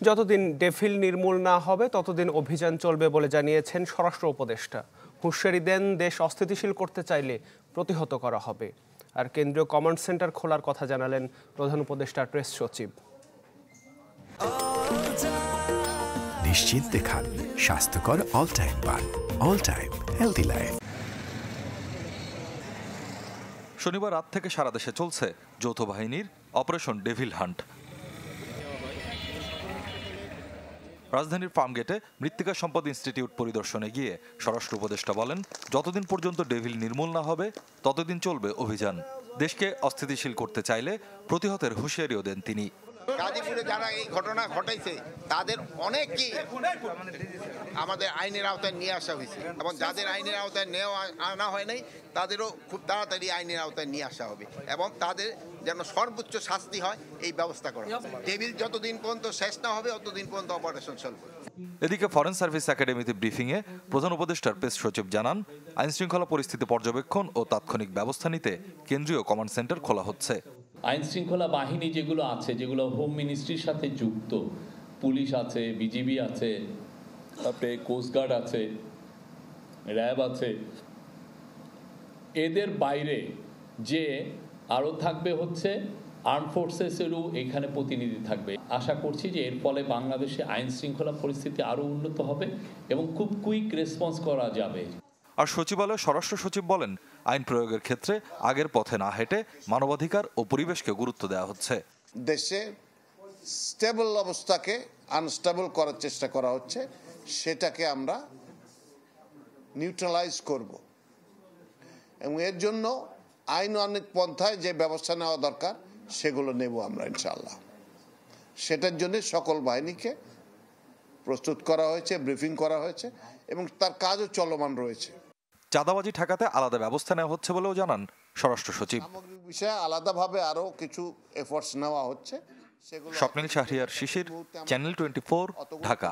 যতদিন ডেভিল নির্মূল না হবে ততদিন অভিযান চলবে বলে জানিয়েছেন স্বরাষ্ট্র উপদেষ্টা। হুঁশিয়ারি দেন, দেশ অস্থিতিশীল করতে চাইলে প্রতিহত করা হবে। আর কেন্দ্রীয় কমান্ড সেন্টার খোলার কথা জানালেন প্রধান উপদেষ্টার প্রেস সচিব। নিশ্চিন্তে খান স্বাস্থ্যকর অল টাইম পান। All time healthy life. শনিবার রাত থেকে সারা দেশে চলছে যৌথ বাহিনীর অপারেশন ডেভিল হান্ট। রাজধানীর ফার্মগেটে মৃত্তিকা সম্পদ ইনস্টিটিউট পরিদর্শনে গিয়ে স্বরাষ্ট্র উপদেষ্টা বলেন, যতদিন পর্যন্ত ডেভিল নির্মূল না হবে ততদিন চলবে অভিযান। দেশকে অস্থিতিশীল করতে চাইলে প্রতিহতের হুঁশিয়ারিও দেন তিনি। গাজীপুরে যারা এই ঘটনা ঘটাইছে তাদের অনেকই আমাদের আইনের আওতায় নিয়ে আসা হয়েছে, এবং যাদের আইনের আওতায় আনা হয় নাই তাদেরও খুব তাড়াতাড়ি আইনের আওতায় নিয়ে আসা হবে, এবং তাদের যেন সর্বোচ্চ শাস্তি হয় এই ব্যবস্থা করা। ডেভিল যতদিন পর্যন্ত শেষ না হবে ততদিন পর্যন্ত অপারেশন চলবে। এদিকে ফরেন সার্ভিস একাডেমিতে ব্রিফিংয়ে প্রধান উপদেষ্টার প্রেস সচিব জানান, আইনশৃঙ্খলা পরিস্থিতি পর্যবেক্ষণ ও তাৎক্ষণিক ব্যবস্থা নিতে কেন্দ্রীয় কমান্ড সেন্টার খোলা হচ্ছে। আইন শৃঙ্খলা বাহিনী যেগুলো আছে, যেগুলো হোম মিনিস্ট্রির সাথে যুক্ত, পুলিশ আছে, বিজিবি আছে, তারপরে কোস্টগার্ড আছে, র্যাব আছে, এদের বাইরে যে আরও থাকবে হচ্ছে আর্ম ফোর্সেসেরও এখানে প্রতিনিধি থাকবে। আশা করছি যে এর ফলে বাংলাদেশে আইন শৃঙ্খলা পরিস্থিতি আরও উন্নত হবে এবং খুব কুইক রেসপন্স করা যাবে। আর সচিবালয় স্বরাষ্ট্র সচিব বলেন, আইন প্রয়োগের ক্ষেত্রে আগের পথে না হেঁটে মানবাধিকার ও পরিবেশকে গুরুত্ব দেওয়া হচ্ছে। দেশে স্টেবল অবস্থাকে আনস্টেবল করার চেষ্টা করা হচ্ছে, সেটাকে আমরা নিউট্রালাইজ করব, এবং এর জন্য আইন অনেক পন্থায় যে ব্যবস্থা নেওয়া দরকার সেগুলো নেব আমরা ইনশাআল্লাহ। সেটার জন্য সকল বাহিনীকে প্রস্তুত করা হয়েছে, ব্রিফিং করা হয়েছে, এবং তার কাজও চলমান রয়েছে। চাঁদাবাজি ঠেকাতে আলাদা ব্যবস্থা নেওয়া হচ্ছে বলেও জানান স্বরাষ্ট্র সচিব। সামগ্রিক বিষয়ে আলাদাভাবে আরও কিছু এফোর্টস নেওয়া হচ্ছে। স্বপ্নিল শাহরিয়ার শিশির, চ্যানেল 24, ঢাকা।